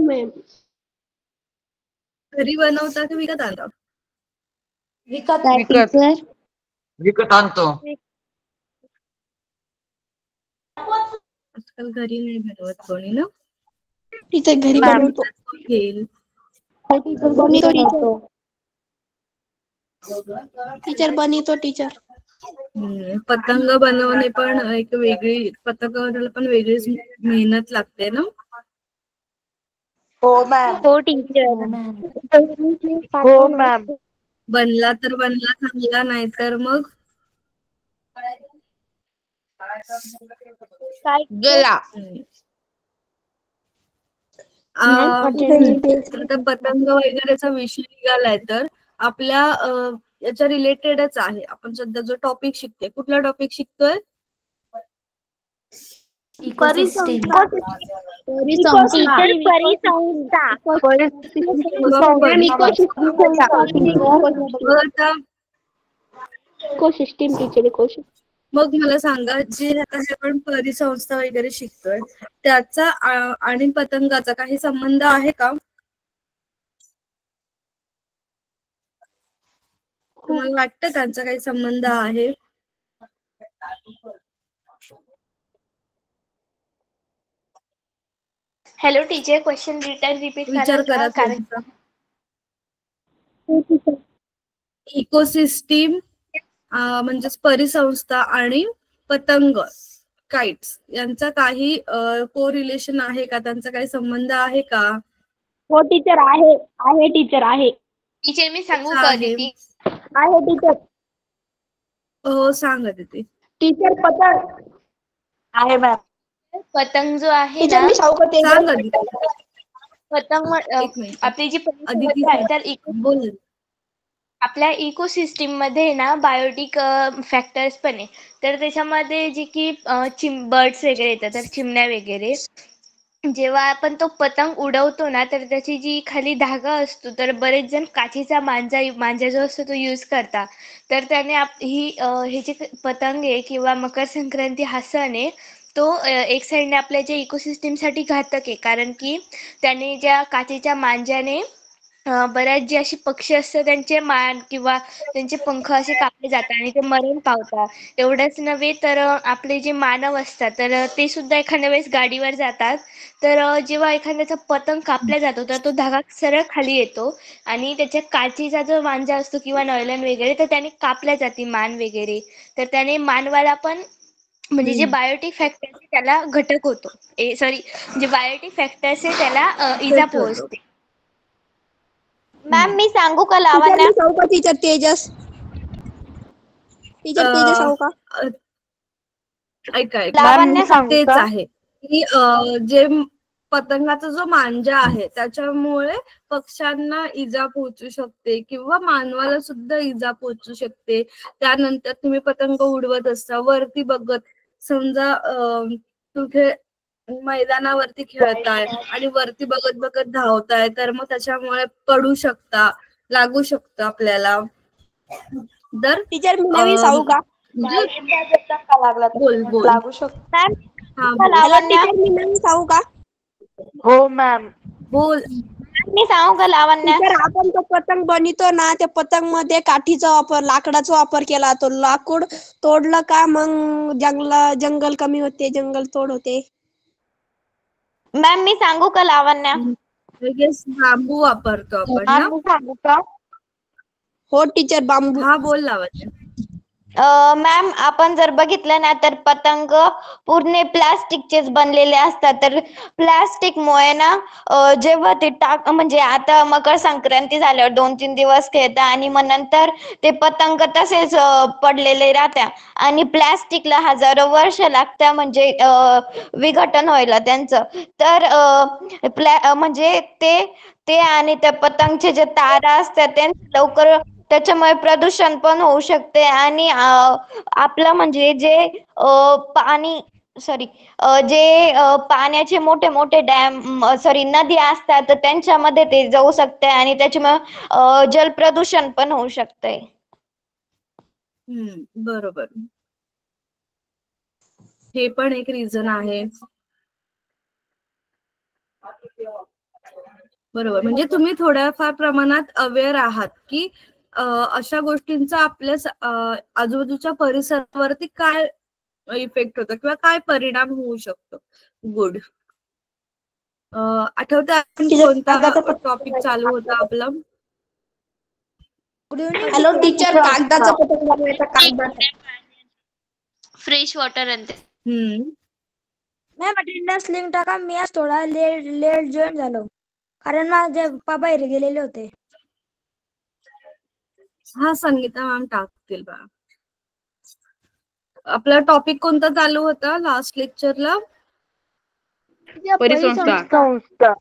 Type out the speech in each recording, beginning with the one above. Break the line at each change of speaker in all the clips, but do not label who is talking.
Ma'am.
घरी बनवता की विकत आणता?
विकत आणतो.
आजकाल घरी नाही बनवत कोणी ना.
टीचर घरी बनवतो.
घेईल.
टीचर बनवतो टीचर.
पतंग बनवणे पण एक वेगळी, पतंग बनवायला पण वेगळीच मेहनत लागते ना.
हो मॅम.
हो टीचर.
हो मॅम.
बनला तर बनला चांगला, नाही तर मग
गेला.
आता पतंग वगैरेचा विषय निघालाय तर आपल्या याच्या रिलेटेडच आहे. आपण सध्या जो टॉपिक शिकतोय, कुठला टॉपिक शिकतोय?
परिसंस्था.
Ecosystem teacher ecosystem.
मग मला सांगा, जे आता आपण परिसंस्था वगैरे शिकतोय त्याचा आणि पतंगाचा काही संबंध आहे का? तुम्हाला वाटतं त्यांचा काही संबंध आहे?
हॅलो टीचर, क्वेश्चन रिपीट
विचार
कराल
करा
का?
तुमचा. इकोसिस्टीम म्हणजेच परिसंस्था आणि पतंग काइट्स यांचा काही को रिलेशन आहे का? त्यांचा काही संबंध आहे का?
हो टीचर आहे. आहे टीचर आहे.
टीचर मी सांगू का दीदी?
आहे टीचर.
हो सांगा दीदी.
टीचर पतंग
आहे मॅम.
पतंग जो आहे
टीचर
ना,
मी सांगू का
सांगा दीदी.
पतंग
एक मिनिट.
आपली जी
अदिती
परिसंस्था आहे तर
बोल.
आपल्या इकोसिस्टीम मध्ये ना बायोटिक फॅक्टर्स पण आहे. तर त्याच्यामध्ये जे की बर्ड्स वगैरे येतात, तर चिमण्या वगैरे, जेव्हा आपण तो पतंग उडवतो ना, तर त्याची जी खाली धागा असतो, तर बरेच जण काचेचा मांजा जो असतो तो यूज करतात. तर त्याने हे जे पतंग आहे किंवा मकर संक्रांती हा सण आहे तो एक साईडने आपल्या जे इकोसिस्टीमसाठी घातक आहे, कारण की त्याने ज्या काचेच्या मांजाने बऱ्याच जे अशी पक्षी असतात त्यांचे मान किंवा त्यांचे पंख असे कापले जातात आणि ते मरण पावतात. एवढंच नव्हे तर आपले जे मानव असतात तर ते सुद्धा एखाद्या वेळेस गाडीवर जातात, तर जेव्हा एखाद्याचा पतंग कापला जातो तर तो धागा सरळ खाली येतो आणि त्याच्या काचेचा जो मांजा असतो किंवा नॉयलन वगैरे, तर त्याने कापल्या जाते मान वगैरे. तर त्याने मानवाला पण म्हणजे जे बायोटिक फॅक्टर्स आहे त्याला घटक होतो, जे बायोटिक फॅक्टर्स आहे त्याला इजा पोहोचते.
मॅम मी सांगू का लावण्या? टीचर तेजस. टीचर तेजस सांगू का?
ऐका
लावण्य
तेच आहे की जे पतंगाचा जो मांजा आहे त्याच्यामुळे पक्ष्यांना इजा पोहोचू शकते किंवा मानवाला सुद्धा इजा पोहोचू शकते. त्यानंतर तुम्ही पतंग उडवत असता, वरती बघत, समजा कुठे मैदानावरती खेळताय आणि वरती बघत बघत धावताय, तर मग त्याच्यामुळे पडू शकता, लागू शकतं आपल्याला. तर
टीचर मी नवीन सांगू का?
बोल बोल.
लागू शकतो.
हा बोल.
टीचर मी नवीन सांगू का?
हो मॅम.
बोल.
मी सांगू का लावण्या? टीचर आपण तो पतंग बनवतो ना, त्या पतंग मध्ये काठीचा वापर, लाकडाचा वापर केला. तो लाकूड तोडलं का मग जंगल कमी होते, जंगल तोड होते. मॅम मी सांगू का लावण्या?
बांबू वापरतो आपण ना.
मी सांगू का?
हो टीचर बांबू.
हा बोल लावण्य.
मॅम आपण जर बघितलं ना तर पतंग पूर्ण प्लास्टिकचेच बनलेले असतात. तर प्लास्टिकमुळे ना जेव्हा ते म्हणजे आता मकर संक्रांती झाल्यावर 2-3 दिवस खेळतात आणि मग नंतर ते पतंग तसेच पडलेले राहत्या आणि प्लास्टिकला हजारो वर्ष लागतात म्हणजे विघटन व्हायला त्यांचं. तर म्हणजे ते आणि त्या पतंगचे जे तारा असतात ते लवकर, त्याच्यामुळे प्रदूषण पण होऊ शकते आणि आपलं म्हणजे जे पाण्याचे मोठे मोठे नदी असतात तर त्यांच्यामध्ये ते जाऊ शकते आणि त्याच्यामुळे जलप्रदूषण पण होऊ शकते.
बरोबर. हे पण एक रिझन आहे. बरोबर. म्हणजे तुम्ही थोड्याफार प्रमाणात अवेअर आहात की अशा गोष्टींचा आपल्या आजूबाजूच्या परिसरावरती काय इफेक्ट होतो किंवा काय परिणाम होऊ शकतो. गुड. आठवतं आपण कोणता टॉपिक चालू होता आपला?
हॅलो टीचर, कागदाचा पतंग बनवायचा, कागदाचा.
फ्रेश वॉटर आणि ते.
मॅम अटेंडन्स लिंक टाका. मी आज थोडा लेट जॉईन झालो कारण माझे पप्पा बाहेर गेलेले होते.
हा, संगीता मॅम टाकतील बा. आपला टॉपिक कोणता चालू होता लास्ट लेक्चरला?
परिसंस्था.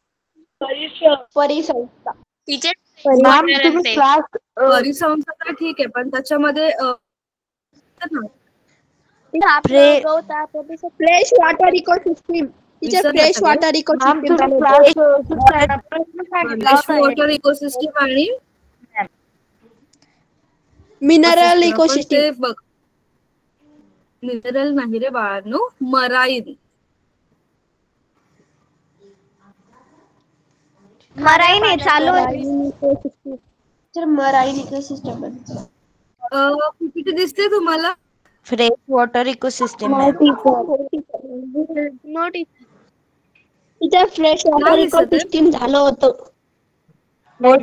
परिसंस्था.
टीचर
मॅम तुम्ही क्लास
परिसंस्था तर ठीक आहे, पण त्याच्यामध्ये
fresh water ecosystem. Teacher, fresh water
ma'am
ecosystem
तुम्ही
चालू
क्लास
वॉटर इकोसिस्टीम आणि
मिनरल इकोसिस्टीम.
ते बघ, मिनरल नाही रे बाळांनो, मराईन.
मराईन आहे चालू आहे.
Marine ecosystem.
किती दिसते तुम्हाला?
Fresh water ecosystem.
Teacher, fresh water ecosystem झालं होतं.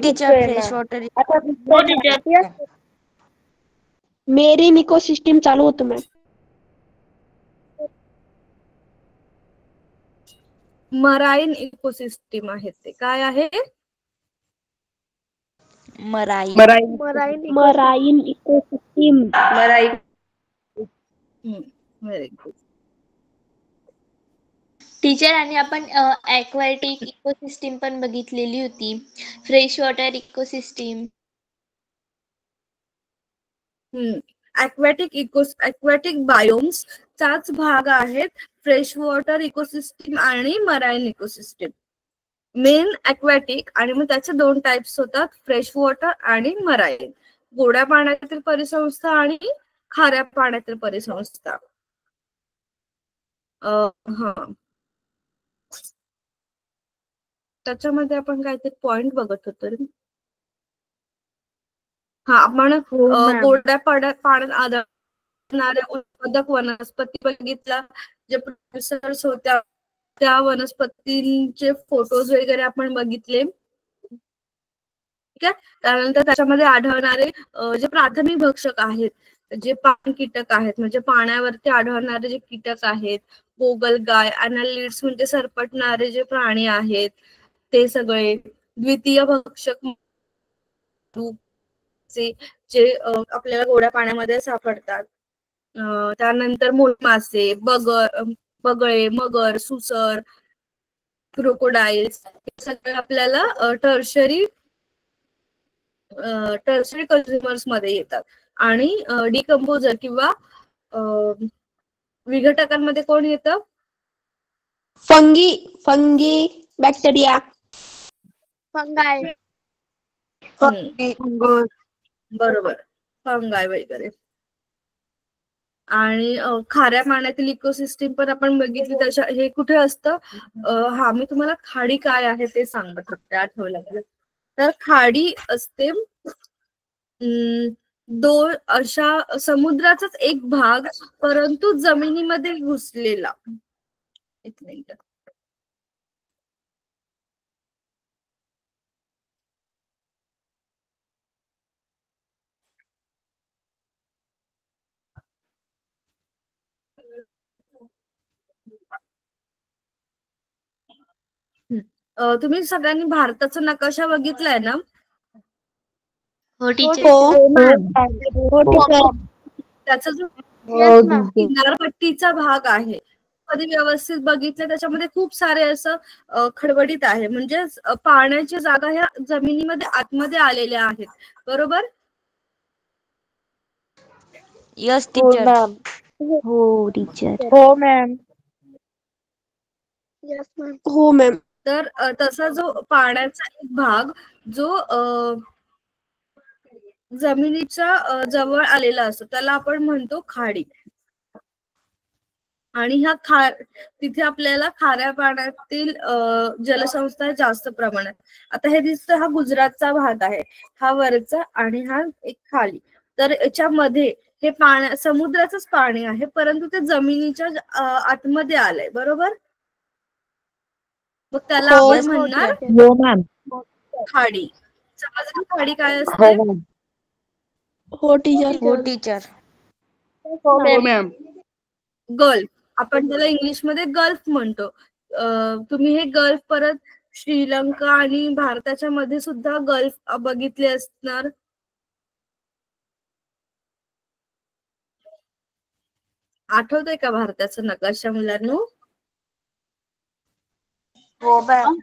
Teacher fresh water
marine ecosystem चालू होतं मॅम.
मराईन इकोसिस्टीम आहे. ते काय आहे?
Marine.
Marine ecosystem.
Very good.
Teacher आणि आपण ॲक्वॅटिक इकोसिस्टीम पण बघितलेली होती. Fresh water ecosystem.
Aquatic biomes चाच भाग आहेत फ्रेश वॉटर इकोसिस्टीम आणि मराईन इकोसिस्टीम. मेन ॲक्वॅटिक आणि मग त्याचे दोन टाइप्स होतात, फ्रेश वॉटर आणि मराईन. गोड्या पाण्यातील परिसंस्था आणि खाऱ्या पाण्यातील परिसंस्था. हा, त्याच्यामध्ये आपण काहीतरी पॉइंट बघत होतो. हा, आपण गोड्या पाण्यात आढळणाऱ्या उत्पादक वनस्पती बघितला. जे प्रोड्युसर्स होत्या त्या वनस्पतींचे फोटोज वगैरे आपण बघितले. ठीक आहे. त्यानंतर त्याच्यामध्ये आढळणारे जे प्राथमिक भक्षक आहेत, जे पाण कीटक आहेत, म्हणजे पाण्यावरती आढळणारे जे कीटक आहेत, गोगलगाय, अॅनालिड्स म्हणजे सरपटणारे जे प्राणी आहेत ते सगळे. द्वितीय भक्षक जे आपल्याला गोड्या पाण्यामध्ये सापडतात. त्यानंतर मोलमासे, बगळे, मगर, सुसर, क्रोकोडाईल्स हे सगळे आपल्याला टर्शरी कन्झ्युमर्स मध्ये येतात. आणि डिकम्पोजर किंवा विघटकांमध्ये कोण येतं?
Fungi, bacteria,
फंगाय.
बरोबर, फंगाय वगैरे. आणि खाऱ्या पाण्यातील इकोसिस्टीम पण आपण बघितली. त्याच्या हे कुठे असतं? हा, मी तुम्हाला खाडी काय आहे ते सांगत होते, आठवलं लागलं. तर खाडी असते दोन अशा समुद्राचाच एक भाग, परंतु जमिनीमध्ये घुसलेला. एक मिनिट. तुम्ही सगळ्यांनी भारताचा नकाशा बघितलाय ना?
हो टीचर.
त्याचा जो किनारपट्टीचा भाग आहे, कधी व्यवस्थित बघितलं त्याच्यामध्ये खूप सारे असं खडबडीत आहे. म्हणजे पाण्याची जागा ह्या जमिनीमध्ये आतमध्ये आलेल्या आहेत. बरोबर?
Yes teacher.
हो टीचर.
हो मॅम.
हो मॅम.
तर तसा जो पाण्याचा एक भाग जो जमिनीच्या जवळ आलेला असतो त्याला आपण म्हणतो खाडी. आणि तिथे आपल्याला खाऱ्या पाण्यातील जलसंस्था जास्त प्रमाणात. आता हे दिसतं, हा गुजरातचा भाग आहे, हा वरचा आणि हा एक खाली. तर याच्यामध्ये हे समुद्राचंच पाणी आहे, परंतु ते जमिनीच्या आतमध्ये आलंय, बरोबर. मग त्याला
हो.
आपण म्हणणार
हो मॅम.
खाडी. समजली खाडी काय असते?
हो टीचर.
हो टीचर.
हो मॅम.
गल्फ, आपण त्याला इंग्लिशमध्ये गल्फ म्हणतो. तुम्ही हे गल्फ परत श्रीलंका आणि भारताच्या मध्ये सुद्धा गल्फ बघितले असणार. आठवतंय का भारताचा नकाशा मुलांनो?
हो मॅम.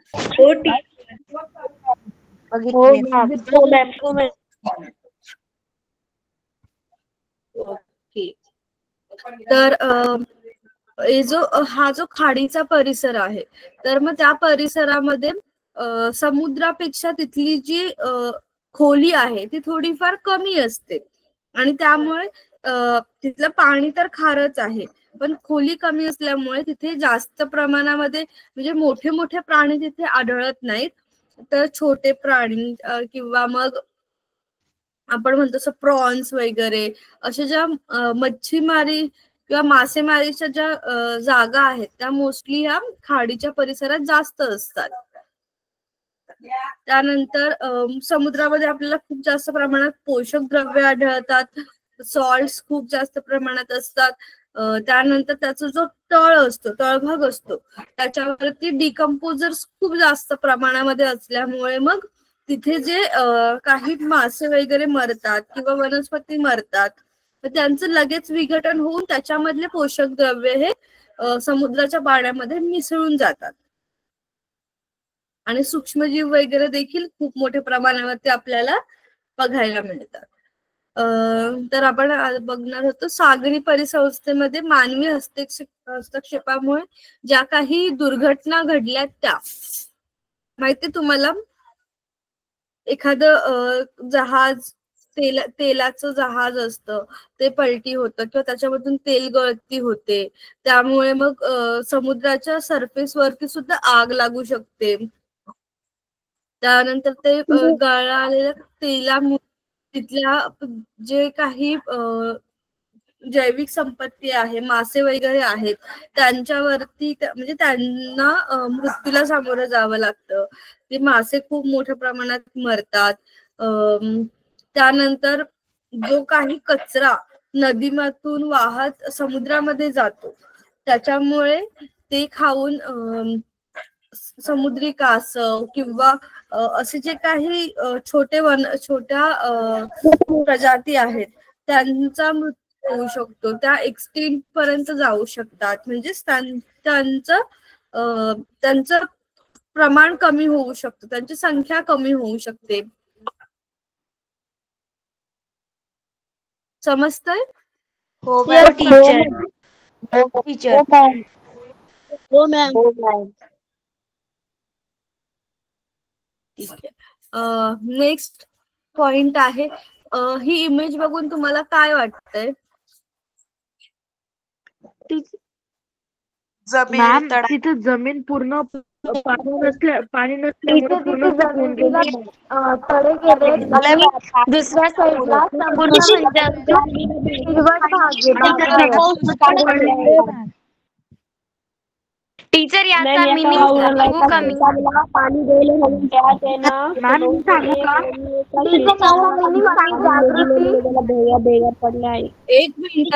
हो मॅम.
ओके. तर हा जो खाडीचा परिसर आहे, तर मग त्या परिसरामध्ये समुद्रापेक्षा तिथली जी खोली आहे ती थोडीफार कमी असते आणि त्यामुळे तिथलं पाणी तर खारच आहे, पण खोली कमी असल्यामुळे तिथे जास्त प्रमाणामध्ये म्हणजे मोठे मोठे प्राणी तिथे आढळत नाहीत. तर छोटे प्राणी किंवा मग आपण म्हणतो तसं प्रॉन्स वगैरे अशा ज्या मच्छीमारी किंवा मासेमारीच्या ज्या जागा आहेत त्या मोस्टली ह्या खाडीच्या परिसरात जास्त असतात. त्यानंतर समुद्रामध्ये आपल्याला खूप जास्त प्रमाणात पोषक द्रव्य आढळतात, सॉल्ट्स खूप जास्त प्रमाणात असतात. त्यानंतर त्याचा जो तळभाग असतो त्याच्यावरती डिकम्पोजर्स खूप जास्त प्रमाणामध्ये असल्यामुळे मग तिथे जे काही मासे वगैरे मरतात किंवा वनस्पती मरतात तर त्यांचं लगेच विघटन होऊन त्याच्यामधले पोषक द्रव्य हे समुद्राच्या पाण्यामध्ये मिसळून जातात आणि सूक्ष्मजीव वगैरे देखील खूप मोठ्या प्रमाणावरती आपल्याला बघायला मिळतात. तर आपण बघणार होतो सागरी परिसंस्थेमध्ये मानवी हस्तक्षेपामुळे ज्या काही दुर्घटना घडल्या त्या माहिती तुम्हाला. एखादं जहाज तेलाचं जहाज असतं ते पलटी होतं किंवा त्याच्यामधून तेल गळती होते, त्यामुळे मग समुद्राच्या सरफेस वरती सुद्धा आग लागू शकते. त्यानंतर ते गळालेल्या तेलामुळे तिथल्या जे काही जैविक संपत्ती आहे, मासे वगैरे आहेत त्यांच्यावरती म्हणजे त्यांना मृत्यूला सामोरं जावं लागतं. ते मासे खूप मोठ्या प्रमाणात मरतात. त्यानंतर जो काही कचरा नदीमधून वाहत समुद्रामध्ये जातो त्याच्यामुळे ते खाऊन समुद्री कासव किंवा असे जे काही छोट्या प्रजाती आहेत त्यांचा मृत्यू होऊ शकतो, त्या एक्सटिंक्ट पर्यंत जाऊ शकतात. म्हणजे त्यांचं प्रमाण कमी होऊ शकतं, त्यांची संख्या कमी होऊ शकते. समजतंय?
हो टीचर. टीचर.
हो मॅम.
नेक्स्ट पॉइंट आहे, ही इमेज बघून तुम्हाला काय वाटतंय?
मॅम तिथं जमीन पूर्ण पाणी नसल्यामुळे पूर्ण सुकून गेली.
दुसऱ्या साईडला संपूर्ण म्हणजे हिरवट भाग आहे. टीचर याचा मिनिंग सांगू का मी?
पाणी द्यायला म्हणून त्यात आहे ना भेगा पडल्या आहे.
एक मिनिट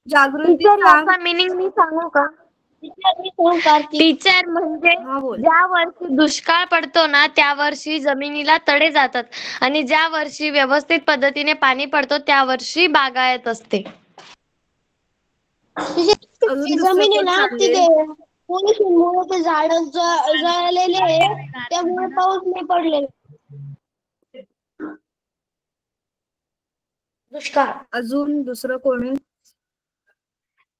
जागृती
याचा मिनिंग मी सांगू का? टीचर म्हणजे ज्या वर्षी दुष्काळ पडतो ना त्या वर्षी जमिनीला तडे जातात आणि ज्या वर्षी व्यवस्थित पद्धतीने पाणी पडतो त्या वर्षी बागायत असते.
जमीन आहे ना तिथे पोल्युशनमुळे ते झाड जळलेले आहे त्यामुळे पाऊस नाही पडले.
दुष्काळ. अजून दुसरं कोणी?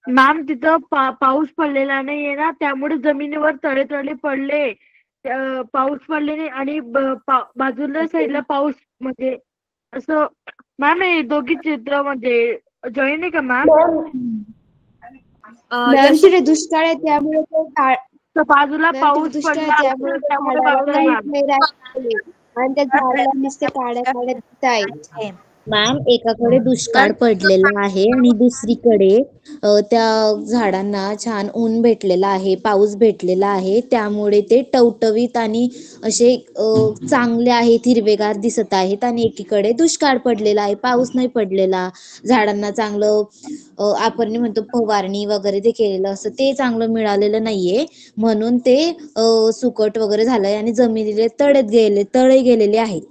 मॅम तिथं पाऊस पडलेला नाहीये ना त्यामुळे जमिनीवर तडे पडले. पाऊस पडले नाही आणि बाजूला साईडला पाऊस म्हणजे असं. मॅम हे दोघी चित्र म्हणजे जॉईन आहे का मॅम?
मॅम तिथे दुष्काळ आहे त्यामुळे ते
तर बाजूला
मॅम तिथे
पाऊस
दुष्काळ आहे
पडला
त्यामुळे
असेल
त्या
त्यामुळे
झाडाला
बघताय
लाईट
मॅम.
नाही राहिली आणि त्या झाडाला नुसते काड्या काड्या दिसत आहेत.
मॅम एकाकडे दुष्काळ पडलेला आहे आणि दुसरीकडे त्या झाडांना छान ऊन भेटलेलं आहे, पाऊस भेटलेला आहे, त्यामुळे ते टवटवीत आणि असे चांगले आहेत, हिरवेगार दिसत आहेत. आणि एकीकडे दुष्काळ पडलेला आहे, पाऊस नाही पडलेला, झाडांना चांगलं आपण म्हणतो फवारणी वगैरे ते केलेलं असतं ते चांगलं मिळालेलं नाहीये, म्हणून ते सुकट वगैरे झालंय आणि जमिनीले तळे गेलेले आहेत.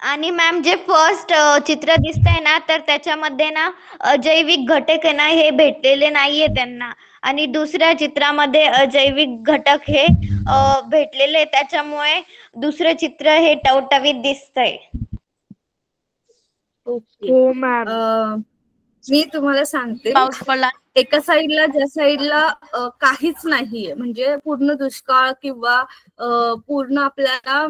आणि मॅम जे फर्स्ट चित्र दिसतंय ना तर त्याच्यामध्ये ना अजैविक घटक आहे ना हे भेटलेले नाहीये त्यांना, आणि दुसऱ्या चित्रामध्ये अजैविक घटक हे भेटलेले, त्याच्यामुळे दुसरं चित्र हे टवटवीत दिसतंय.
ओके.
हो मॅम.
मी तुम्हाला सांगते,
पाऊस पडला.
एका साईडला ज्या साईडला काहीच नाहीये म्हणजे पूर्ण दुष्काळ किंवा पूर्ण आपल्याला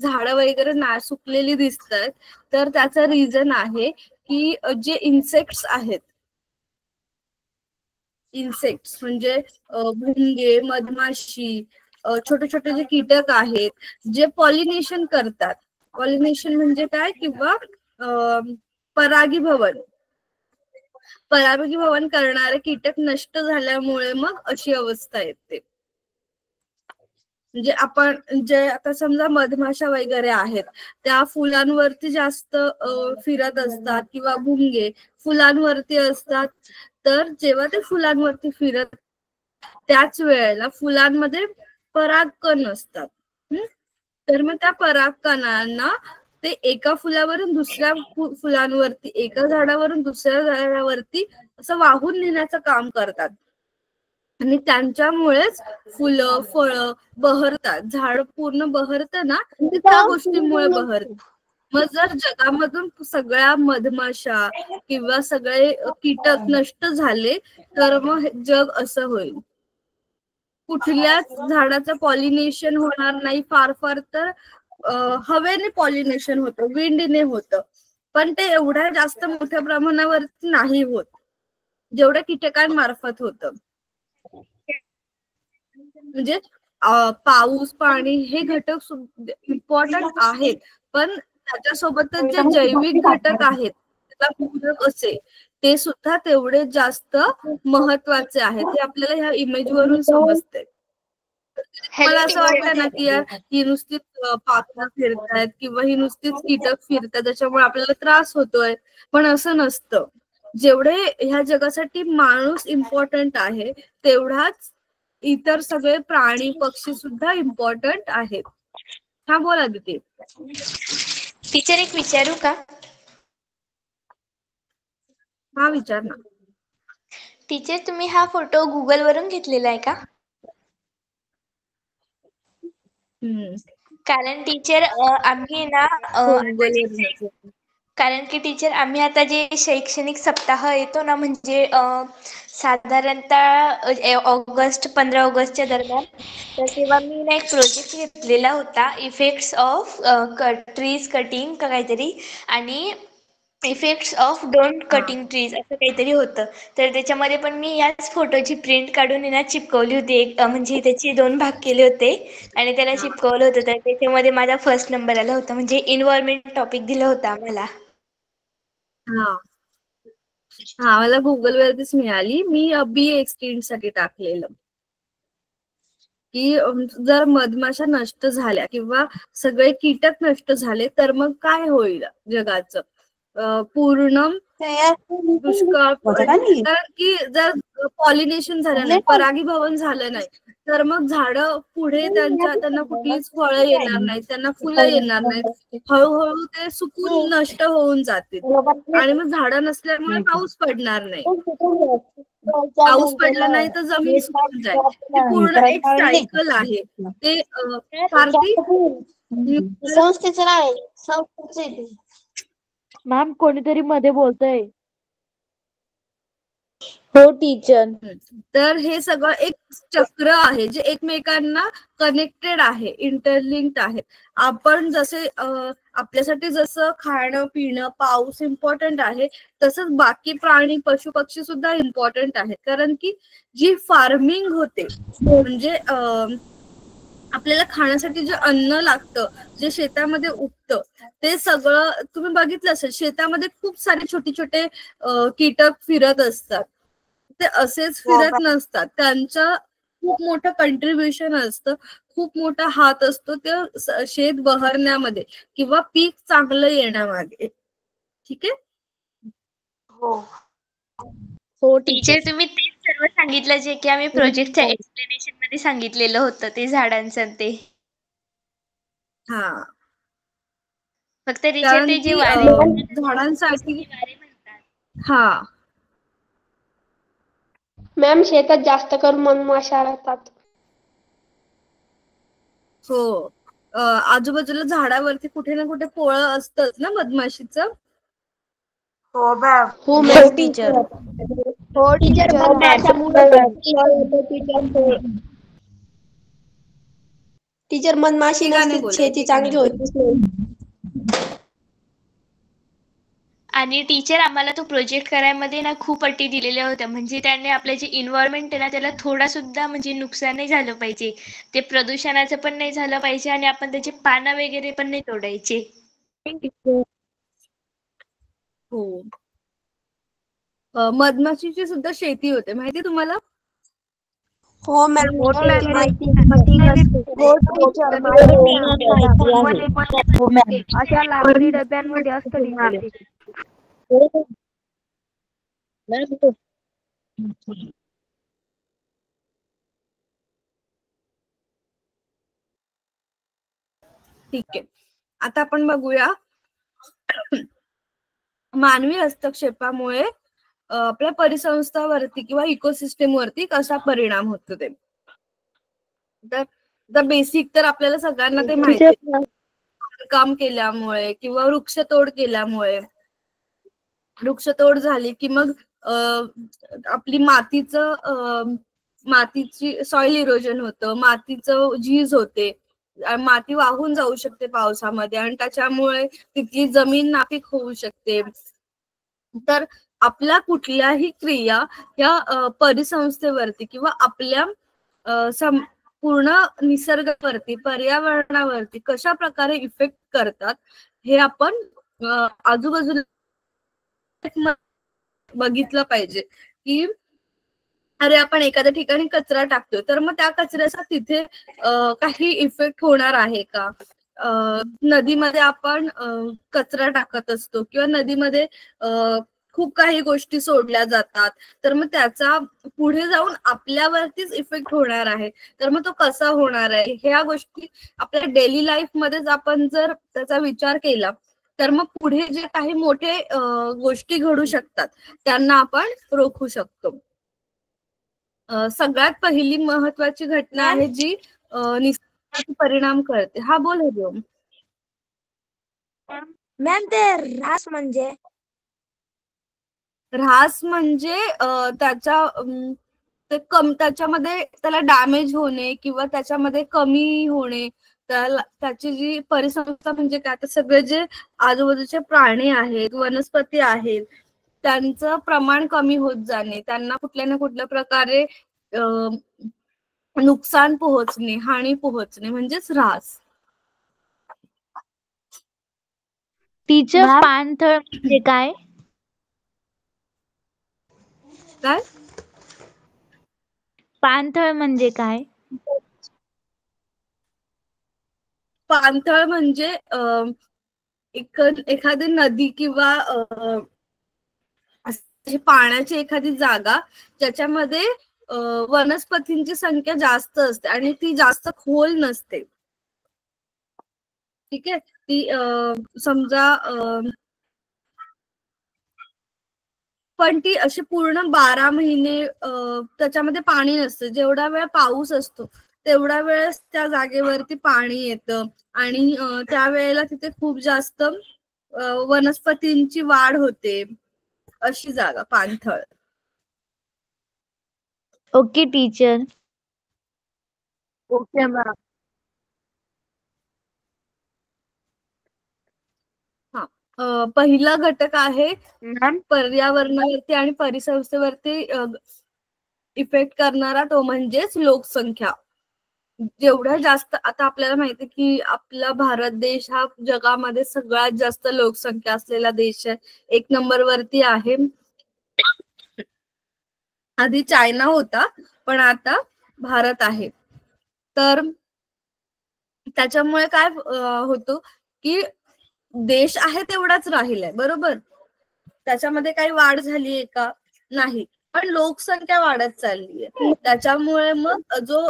झाडं वगैरे सुकलेली दिसतात, तर त्याचं रिझन आहे की जे इन्सेक्ट्स आहेत, इन्सेक्ट्स म्हणजे भुंगे, मधमाशी, छोटे छोटे जे कीटक आहेत जे पॉलिनेशन करतात. पॉलिनेशन म्हणजे काय, किंवा परागीभवन करणारे कीटक नष्ट झाल्यामुळे मग अशी अवस्था येते. म्हणजे आपण जे आता समजा मधमाशा वगैरे आहेत त्या फुलांवरती जास्त फिरत असतात किंवा भुंगे फुलांवरती असतात, तर जेव्हा ते फुलांवरती फिरत त्याच वेळेला फुलांमध्ये परागकण असतात. तर मग त्या परागकणांना ते एका फुलावरून दुसऱ्या फुलांवरती, एका झाडावरून दुसऱ्या झाडावरती असं वाहून नेण्याचं काम करतात, आणि त्यांच्यामुळेच फुलं फळं बहरतात. झाड पूर्ण बहरतं ना ते त्या गोष्टीमुळे बहरतं. मग जर जगामधून सगळ्या मधमाशा किंवा सगळे कीटक नष्ट झाले तर मग जग असं होईल. कुठल्याच झाडाचं पॉलिनेशन होणार नाही, फार फार तर हवेने पॉलिनेशन होतं, विंडने होतं, पण ते एवढ्या जास्त मोठ्या प्रमाणावरती नाही होत जेवढ्या कीटकांमार्फत होतं. म्हणजे पाऊस पाणी हे घटक इम्पॉर्टंट आहेत, पण त्याच्यासोबतच जे जैविक घटक आहेत त्याला पूरक असे ते सुद्धा तेवढे जास्त महत्वाचे आहेत. हे आपल्याला ह्या इमेज वरून समजते. मला असं वाटतं ना की यार ही नुसतीच पाखरं फिरतायत किंवा ही नुसतीच कीटक फिरतात त्याच्यामुळे आपल्याला त्रास होतोय, पण असं नसतं. जेवढे ह्या जगासाठी माणूस इम्पॉर्टंट आहे तेवढाच इतर सगळे प्राणी पक्षी सुद्धा इम्पॉर्टंट आहेत. हा बोला दीदी.
टीचर एक विचारू का?
हा विचार ना.
टीचर तुम्ही हा फोटो गुगल वरून घेतलेला आहे का? कारण टीचर आम्ही ना कारण की टीचर आम्ही आता जे शैक्षणिक सप्ताह येतो ना, म्हणजे साधारणतः ऑगस्ट 15 ऑगस्टच्या दरम्यान, तर तेव्हा मी ना एक प्रोजेक्ट घेतलेला होता, इफेक्ट्स ऑफ ट्रीज कटिंग का काहीतरी, आणि effects of don't cutting trees असं काहीतरी होतं. तर त्याच्यामध्ये पण मी याच फोटोची प्रिंट काढून ना चिपकवली होती, म्हणजे त्याचे 2 भाग केले होते आणि त्याला चिपकवलं होतं. तर त्याच्यामध्ये माझा फर्स्ट नंबर आला होता, म्हणजे इन्व्हायरमेंट टॉपिक दिलं होतं आम्हाला.
हा मला गुगल वरतीच मिळाली. मी बी एक्सटेंड साठी टाकलेलं की जर मधमाशा नष्ट झाल्या किंवा सगळे कीटक नष्ट झाले तर मग काय होईल जगाचं. पूर्ण दुष्काळ, कारण की जर पॉलिनेशन झालं नाही, परागीभवन झालं नाही, तर मग झाड पुढे त्यांना कुठलीच फळं येणार नाहीत, त्यांना फुलं येणार नाहीत, हळूहळू ते सुकून नष्ट होऊन जातील, आणि मग झाडं नसल्यामुळे पाऊस पडणार नाही. पाऊस पडला नाही तर जमीन सुकून जाईल. ही पूर्ण एक सायकल आहे. ते
संस्थेचं नाही, संस्थेचं
मॅम कोणीतरी मध्ये बोलतोय.
हो टीचर.
तर हे सगळं एक चक्र आहे जे एकमेकांना कनेक्टेड आहे, इंटरलिंक्ड आहे. आपण जसे आपल्यासाठी जसं खाणं पिणं पाऊस इम्पॉर्टंट आहे, तसंच बाकी प्राणी पशु पक्षी सुद्धा इम्पॉर्टंट आहेत. कारण की जी फार्मिंग होते म्हणजे आपल्याला खाण्यासाठी जे अन्न लागतं, जे शेतामध्ये उगतं, ते सगळं तुम्ही बघितलं असेल. शेतामध्ये खूप सारे छोटे छोटे कीटक फिरत असतात. ते असेच फिरत नसतात, त्यांचं खूप मोठं कंट्रीब्युशन असतं, खूप मोठा हात असतो ते शेत बहरण्यामध्ये किंवा पीक चांगलं येण्यामागे. ठीक आहे.
हो
टीचर तुम्ही तेच सर्व सांगितलं जे की आम्ही प्रोजेक्टच्या एक्सप्लेनेशन मध्ये सांगितलेलं होतं ते झाडांचं ते.
हा,
फक्त टीचर
कारण
ते जे
की
वारे
झाडांसाठी
म्हणतात.
हा
मॅम शेतात जास्त करून मधमाशा राहतात.
हो, आजूबाजूला झाडावरती कुठे ना कुठे पोळं असतंच ना मधमाशीचं.
हो मॅम.
हो टीचर.
हो टीचर, टीचर मधमाशी
ठीक आहे,
नसती
बोला.
शेती चांगली होतीच नाही.
आणि टीचर आम्हाला तो प्रोजेक्ट करायमध्ये ना खूप अटी दिलेल्या होत्या. म्हणजे त्याने आपलं जे इन्व्हायरमेंट आहे ना त्याला थोडा सुद्धा म्हणजे नुकसान नाही झालं पाहिजे. ते प्रदूषणाचं पण नाही झालं पाहिजे आणि आपण त्याचे पानं वगैरे पण नाही तोडायचे.
हो, मधमाशीची सुद्धा शेती होते माहिती तुम्हाला.
हो मॅम.
हो मॅम.
माहिती.
हो टीचर.
माहिती आहे.
हो मॅम.
अशा लाकडी डब्यांमध्ये असतं टीचर.
ठीक आहे, आता आपण बघूया मानवी हस्तक्षेपामुळे आपल्या परिसंस्थावरती किंवा इकोसिस्टम वरती कसा परिणाम होतो ते. तर बेसिक तर आपल्याला सगळ्यांना ते माहिती आहे. काम केल्यामुळे किंवा वृक्षतोड केल्यामुळे, वृक्षतोड झाली की मग आपली मातीची सॉइल इरोजन होतं, मातीचं झीज होते, माती वाहून जाऊ शकते पावसामध्ये आणि त्याच्यामुळे तिथली जमीन नापीक होऊ शकते. तर आपल्या कुठल्याही क्रिया या परिसंस्थेवरती किंवा आपल्या पूर्ण निसर्गावरती पर्यावरणावरती कशा प्रकारे इफेक्ट करतात हे आपण आजूबाजूला बघितलं पाहिजे. की अरे आपण एखाद्या ठिकाणी कचरा टाकतोय तर मग त्या कचऱ्याचा तिथे काही इफेक्ट होणार आहे का. नदीमध्ये आपण कचरा टाकत असतो किंवा नदीमध्ये खूप काही गोष्टी सोडल्या जातात, तर मग त्याचा पुढे जाऊन आपल्यावरतीच इफेक्ट होणार आहे. तर मग तो कसा होणार आहे, ह्या गोष्टी आपल्या डेली लाईफ मध्येच आपण जर त्याचा विचार केला तर मग पुढे जे काही मोठे गोष्टी घडू शकतात त्यांना आपण रोखू शकतो. सगळ्यात पहिली महत्वाची घटना आहे जी निसर्गावर परिणाम करते. हा बोल हरिओम.
मॅम ते ऱ्हास म्हणजे
त्याच्यामध्ये त्याला डॅमेज होणे किंवा त्याच्यामध्ये कमी होणे, त्याची जी परिसंस्था म्हणजे काय, आता सगळे जे आजूबाजूचे प्राणी आहेत वनस्पती आहेत त्यांचं प्रमाण कमी होत जाणे, त्यांना कुठल्या ना कुठल्या प्रकारे नुकसान पोहोचणे, हानी पोहोचणे म्हणजेच ऱ्हास.
टीचर पाणथळ म्हणजे काय?
काय
पाणथळ म्हणजे काय?
पाणथळ म्हणजे एखादी नदी किंवा पाण्याची एखादी जागा ज्याच्यामध्ये वनस्पतींची संख्या जास्त असते आणि ती जास्त खोल नसते. ठीक आहे, ती समजा पण ती अशी पूर्ण 12 महिने त्याच्यामध्ये पाणी नसतं. जेवढा वेळ पाऊस असतो तेवढा वेळेस त्या जागेवरती पाणी येतं आणि त्यावेळेला तिथे खूप जास्त वनस्पतींची वाढ होते. अशी जागा पाणथळ.
Okay teacher.
Okay ma'am.
पहिला घटक आहे
मॅम
पर्यावरणावरती आणि परिसंस्थेवरती इफेक्ट करणारा, तो म्हणजेच लोकसंख्या. जेवढ्या जास्त, आता आपल्याला माहिती की आपला भारत देश हा जगामध्ये सगळ्यात जास्त लोकसंख्या असलेला देश आहे, 1 नंबर वरती आहे. आधी चायना होता पण आता भारत आहे. तर त्याच्यामुळे काय होतं की देश आहे तेवढाच राहिलाय, बरोबर. त्याच्यामध्ये काही वाढ झालीये का? नाही. पण लोकसंख्या वाढत चालली आहे. त्याच्यामुळे मग जो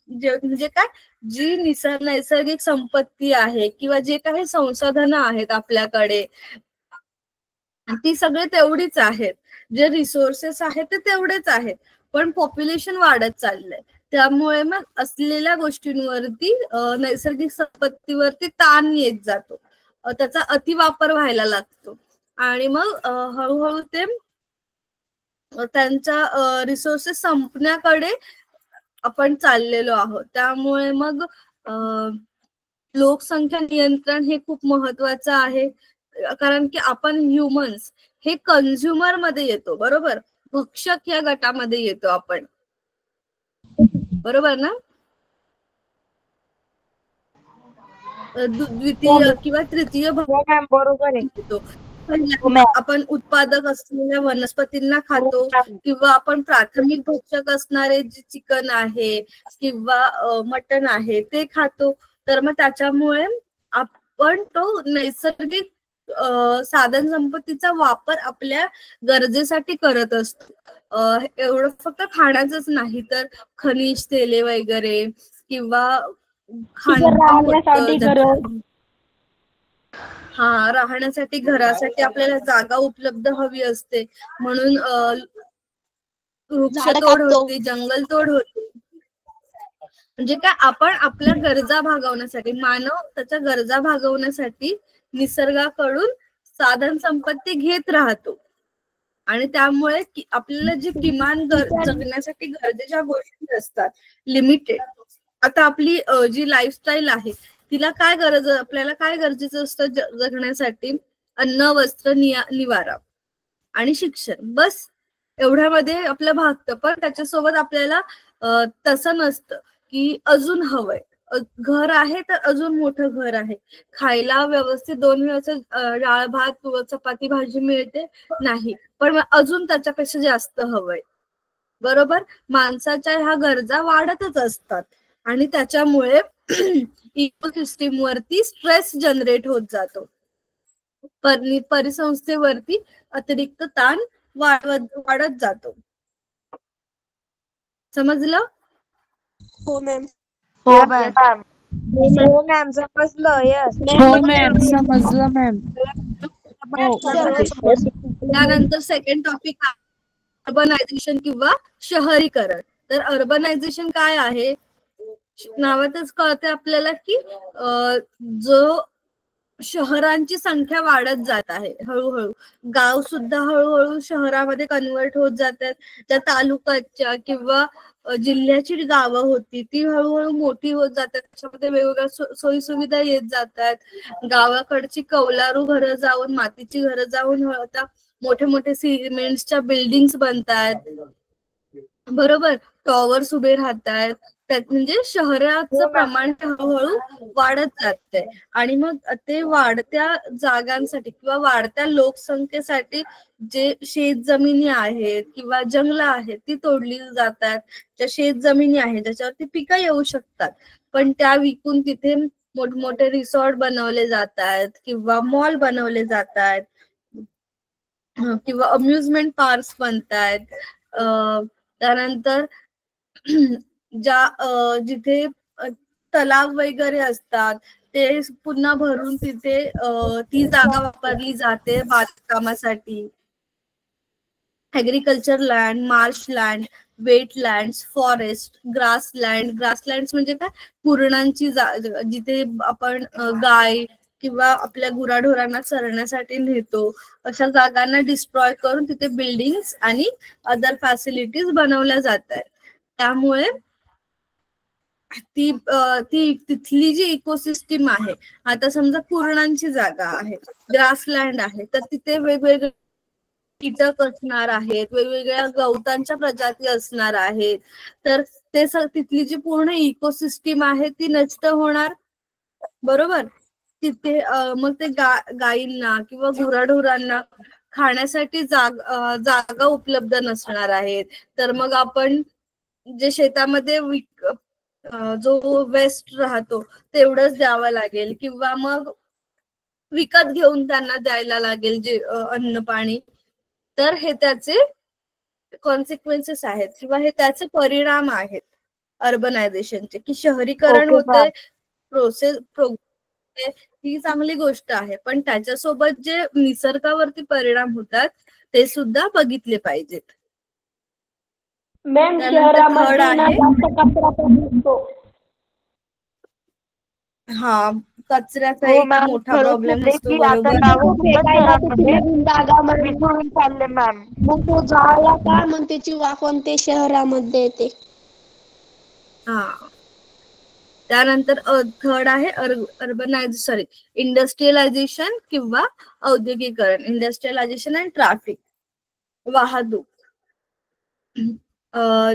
म्हणजे काय, जी नैसर्गिक संपत्ती आहे किंवा जे काही संसाधनं आहेत आपल्याकडे, ती सगळे तेवढीच आहेत. जे रिसोर्सेस आहेत ते तेवढेच आहेत, पण पॉप्युलेशन वाढत चाललंय. त्यामुळे मग असलेल्या गोष्टींवरती, नैसर्गिक संपत्तीवरती ताण येत जातो, त्याचा अतिवापर व्हायला लागतो आणि मग हळूहळू ते त्यांच्या रिसोर्सेस संपण्याकडे आपण चाललेलो आहोत. त्यामुळे मग लोकसंख्या नियंत्रण हे खूप महत्वाचं आहे, कारण की आपण ह्युमन्स हे कन्झ्युमर मध्ये येतो, बरोबर. भक्षक या गटामध्ये येतो आपण, बरोबर ना. द्वितीय किंवा तृतीय
बरोबर आहे.
आपण उत्पादक असलेल्या वनस्पतींना खातो, किंवा आपण प्राथमिक भक्षक असणारे जे चिकन आहे किंवा मटण आहे ते खातो. तर मग त्याच्यामुळे आपण तो नैसर्गिक साधन संपत्तीचा वापर आपल्या गरजेसाठी करत असतो. एवढं फक्त खाण्याचंच नाही, तर खनिज तेले वगैरे किंवा राहण्यासाठी घरासाठी आपल्याला जागा उपलब्ध हवी असते, म्हणून वृक्षतोड होते, जंगलतोड होते. म्हणजे काय, आपण आपल्या गरजा भागवण्यासाठी, मानव त्याच्या गरजा भागवण्यासाठी निसर्गाकडून साधन संपत्ती घेत राहतो आणि त्यामुळे आपल्याला जी किमान जगण्यासाठी गरजेच्या गोष्टी असतात लिमिटेड. आता आपली जी लाईफस्टाईल आहे तिला काय गरज, आपल्याला काय गरजेचं असतं जगण्यासाठी? अन्न, वस्त्र, निवारा आणि शिक्षण, बस एवढ्यामध्ये आपलं भागतं. पण त्याच्यासोबत आपल्याला तसं नसतं की अजून हवंय. घर आहे तर अजून मोठं घर आहे, खायला व्यवस्थित 2 वेळचं डाळ भात चपाती भाजी मिळते नाही, पण अजून त्याच्यापेक्षा जास्त हवंय, बरोबर. माणसाच्या ह्या गरजा वाढतच असतात आणि त्याच्यामुळे इकोसिस्टीम वरती स्ट्रेस जनरेट होत जातो, परिसंस्थेवरती अतिरिक्त ताण वाढत जातो. समजलं?
हो मॅम.
हो मॅम समजलं. यस
हो मॅम, समजलं मॅम.
त्यानंतर सेकंड टॉपिक अर्बनायझेशन किंवा शहरीकरण. तर अर्बनायझेशन काय आहे? नावातच कळते आपल्याला की जो शहरांची संख्या वाढत जात आहे हळूहळू. गाव सुद्धा हळूहळू शहरामध्ये कन्वर्ट होत जातात. त्या तालुक्याच्या किंवा जिल्ह्याची गावं होती ती हळूहळू मोठी होत जातात, त्याच्यामध्ये वेगवेगळ्या सोयी सुविधा येत जातात. गावाकडची कौलारू घरं जाऊन, मातीची घरं जाऊन आता मोठे मोठे सिमेंटच्या बिल्डिंग्स बनतात, बरोबर. टॉवर्स उभे राहतात. म्हणजे शहराचं प्रमाण हळूहळू वाढत जातंय आणि मग ते वाढत्या जागांसाठी किंवा वाढत्या लोकसंख्येसाठी जे शेत जमिनी आहेत किंवा जंगलं आहेत ती तोडली जातात. ज्या शेत जमिनी आहेत ज्याच्यावरती पिकं येऊ शकतात, पण त्या विकून तिथे मोठमोठे रिसॉर्ट बनवले जातात किंवा मॉल बनवले जातात किंवा अम्युजमेंट पार्क्स बनतात. त्यानंतर जिथे तलाव वगैरे असतात ते पुन्हा भरून तिथे ती जागा वापरली जाते बांधकामासाठी. Agriculture land, Marsh land, wetland, forest, grassland. Grassland म्हणजे काय? कुरणांची जिथे आपण गाय किंवा आपल्या गुराढोरांना चरण्यासाठी नेतो अशा जागांना डिस्ट्रॉय करून तिथे बिल्डिंग्स आणि अदर फॅसिलिटीज बनवल्या जात आहेत. त्यामुळे ती तिथली जी इकोसिस्टीम आहे, आता समजा कुरणांची जागा आहे, ग्रासलँड आहे, तर तिथे वेगवेगळे कीटक असणार आहेत, वेगवेगळ्या गवतांच्या प्रजाती असणार आहेत, तर ते तिथली जी पूर्ण इकोसिस्टीम आहे ती नष्ट होणार. बरोबर. तिथे मग ते गायींना किंवा गुराढोरांना खाण्यासाठी जागा उपलब्ध नसणार आहेत. तर मग आपण जे शेतामध्ये जो वेस्ट राहतो तेवढंच द्यावं लागेल किंवा मग विकत घेऊन त्यांना द्यायला लागेल जे अन्न पाणी. तर हे त्याचे कॉन्सिक्वेन्सेस आहेत किंवा हे त्याचे परिणाम आहेत अर्बनायझेशनचे, की शहरीकरण होते, प्रोसेस ही चांगली गोष्ट आहे, पण त्याच्यासोबत जे निसर्गावरती परिणाम होतात ते सुद्धा बघितले पाहिजेत.
मॅम
त्यानंतर थर्ड आहे
कचरा पण दिसतो.
हा, कचऱ्याचा एक मोठा प्रॉब्लेम दिसतो. बरोबर.
मग तो जाळला का मग त्याची वाफण ते शहरामध्ये येते.
हा. त्यानंतर थर्ड आहे इंडस्ट्रियलायझेशन किंवा औद्योगिकरण. इंडस्ट्रियलायझेशन अँड ट्रॅफिक, वाहतूक.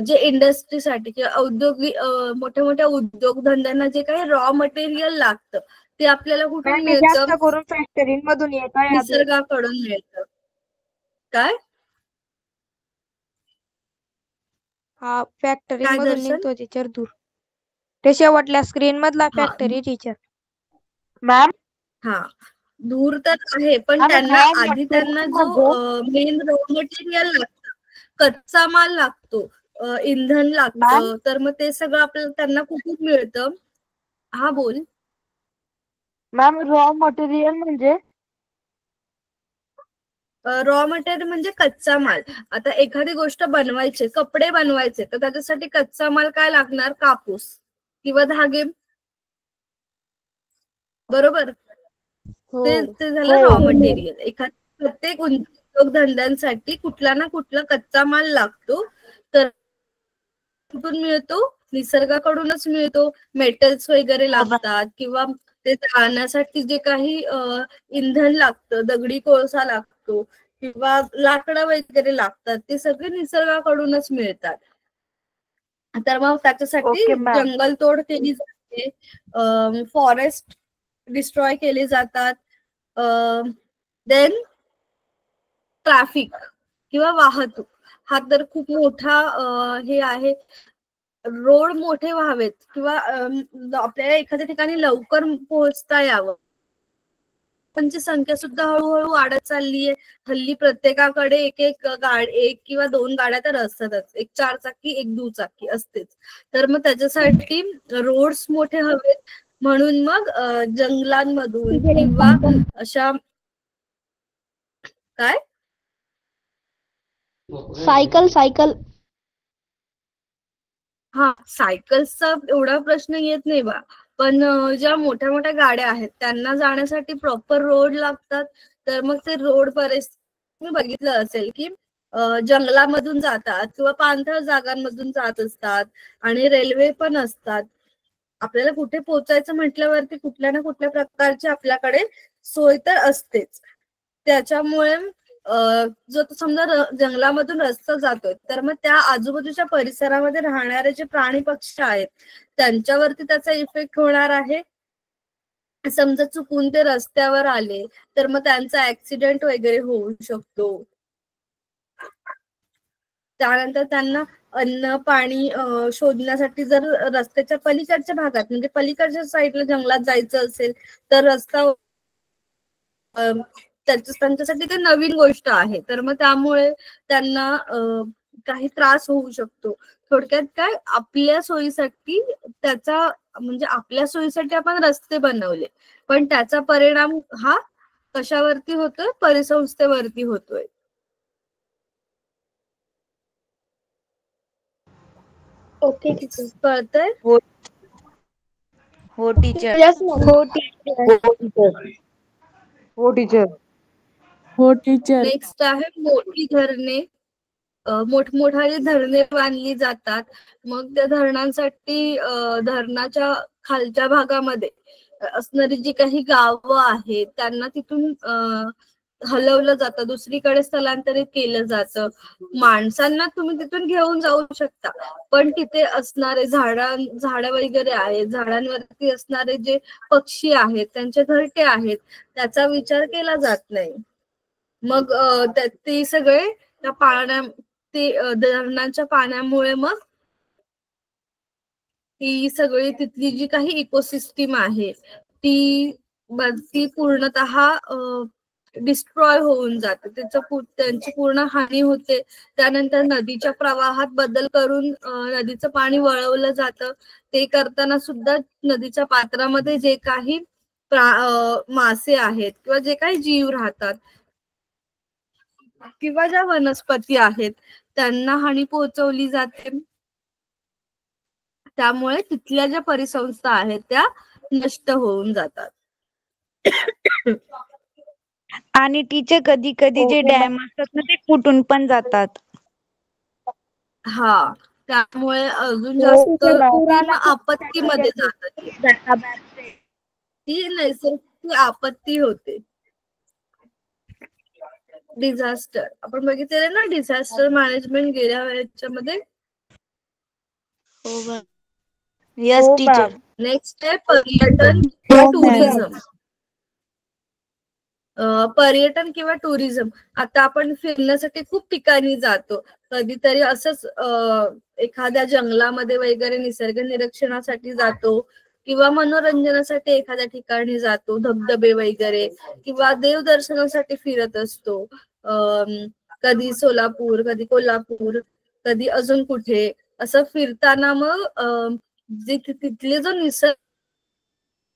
जे इंडस्ट्रीसाठी किंवा औद्योगिक मोठ्या मोठ्या उद्योगधंद्यांना जे काही रॉ मटेरियल लागतं ते आपल्याला कुठून मिळतं?
फॅक्टरीमधून
निसर्गाकडून मिळतं. काय?
हा, फॅक्टरी मधून निघतो टीचर धूर. ते शेवटल्या स्क्रीन मधला फॅक्टरी टीचर.
मॅम
हा, धूर तर आहे, पण त्यांना आधी त्यांना जो मेन रॉ मटेरियल लागतं, कच्चा माल लागतो, इंधन लागतं, तर मग ते सगळं आपल्याला त्यांना कुठून मिळतं? हा, बोल.
मॅम, रॉ मटेरियल म्हणजे
रॉ मटेरियल म्हणजे कच्चा माल. आता एखादी गोष्ट बनवायची, कपडे बनवायचे, तर त्याच्यासाठी कच्चा माल काय लागणार? कापूस किंवा धागे. बरोबर. ते झालं रॉ मटेरियल. प्रत्येक उद्योगधंद्यांसाठी कुठला ना कुठला कच्चा माल लागतो. तर कुठून मिळतो? निसर्गाकडूनच मिळतो. मेटल्स वगैरे लागतात किंवा ते जाळण्यासाठी जे काही इंधन लागतं, दगडी कोळसा लागतो किंवा लाकडं वगैरे लागतात, ते सगळे निसर्गाकडूनच मिळतात. तर मग त्याच्यासाठी जंगलतोड केली जाते, फॉरेस्ट डिस्ट्रॉय केले जातात. देन ट्रॅफिक किंवा वाहतूक हा तर खूप मोठा हे आहे. रोड मोठे व्हावेत किंवा आपल्याला एखाद्या ठिकाणी लवकर पोहोचता यावं, त्यांची संख्या सुद्धा हळूहळू वाढत चालली आहे. हल्ली प्रत्येकाकडे एक किंवा 2 गाड्या तर असतातच. एक 4 चाकी, एक दुचाकी असतेच. तर मग त्याच्यासाठी रोड्स मोठे हवेत, म्हणून मग जंगलांमधून किंवा अशा काय
सायकल
हा, सायकल्सचा एवढा प्रश्न येत नाही बा, पण ज्या मोठ्या मोठ्या गाड्या आहेत त्यांना जाण्यासाठी प्रॉपर रोड लागतात. तर मग ते रोड बरेच तुम्ही बघितलं असेल की जंगलामधून जातात किंवा पाणथळ जागांमधून जात असतात आणि रेल्वे पण असतात. आपल्याला कुठे पोहोचायचं म्हटल्यावरती कुठल्या ना कुठल्या प्रकारची आपल्याकडे सोय तर असतेच. त्याच्यामुळे जो समजा जंगलामधून रस्ता जातोय, तर मग त्या आजूबाजूच्या परिसरामध्ये राहणारे जे प्राणी पक्षी आहेत त्यांच्यावरती त्याचा इफेक्ट होणार आहे. समजा चुकून ते रस्त्यावर आले तर मग त्यांचा ऍक्सिडेंट वगैरे होऊ शकतो. त्यानंतर त्यांना अन्न पाणी शोधण्यासाठी जर रस्त्याच्या पलीकडच्या भागात म्हणजे पलीकडच्या साईडला जंगलात जायचं असेल तर रस्ता त्यांच्यासाठी ते नवीन गोष्ट आहे. तर मग त्यामुळे त्यांना काही त्रास होऊ शकतो. थोडक्यात काय, आपल्या सोयीसाठी म्हणजे आपल्या सोयीसाठी आपण रस्ते बनवले, पण त्याचा परिणाम हा कशावरती होतोय? परिसंस्थेवरती होतोय.
Okay teacher.
कळतंय?
हो टीचर.
हो टीचर.
हो टीचर. हो टीचर.
नेक्स्ट आहे मोठी धरणे. मोठमोठाली धरणे बांधली जातात. मग त्या धरणांसाठी धरणाच्या खालच्या भागामध्ये असणारी जी काही गावं आहेत त्यांना तिथून हलवलं जातं, दुसरीकडे स्थलांतरित केलं जातं. माणसांना तुम्ही तिथून घेऊन जाऊ शकता, पण तिथे असणारे झाडं वगैरे आहेत, झाडांवरती असणारे जे पक्षी आहेत, त्यांचे घरटे आहेत, त्याचा विचार केला जात नाही. मग ते सगळे त्या धरणांच्या पाण्यामुळे मग ती सगळी तिथली जी काही इकोसिस्टीम आहे ती पूर्णतः डिस्ट्रॉय होऊन जाते, त्यांची पूर्ण हानी होते. त्यानंतर नदीच्या प्रवाहात बदल करून नदीचं पाणी वळवलं जातं. ते करताना सुद्धा नदीच्या पात्रामध्ये जे काही मासे आहेत किंवा जे काही जीव राहतात किंवा ज्या वनस्पती आहेत त्यांना हानी पोहोचवली जाते. त्यामुळे तिथल्या ज्या परिसंस्था आहेत त्या नष्ट होऊन जातात.
आणि टीचर कधी कधी जे डॅम असतात ना ते फुटून पण जातात.
हा, त्यामुळे अजून जास्त आपत्तीमध्ये जातात. ती नैसर्गिक आपत्ती होते. डिझास्टर आपण बघितलेलं ना, डिझास्टर मॅनेजमेंट गेल्या याच्यामध्ये.
Yes teacher.
नेक्स्ट आहे पर्यटन किंवा टुरिझम. पर्यटन किंवा टुरिझम. आता आपण फिरण्यासाठी खूप ठिकाणी जातो. कधीतरी असंच एखाद्या जंगलामध्ये वगैरे निसर्ग निरीक्षणासाठी जातो किंवा मनोरंजनासाठी एखाद्या ठिकाणी जातो, धबधबे वगैरे, किंवा देवदर्शनासाठी फिरत असतो. कधी सोलापूर, कधी कोल्हापूर, कधी अजून कुठे असं फिरताना मग तिथले जो निसर्ग,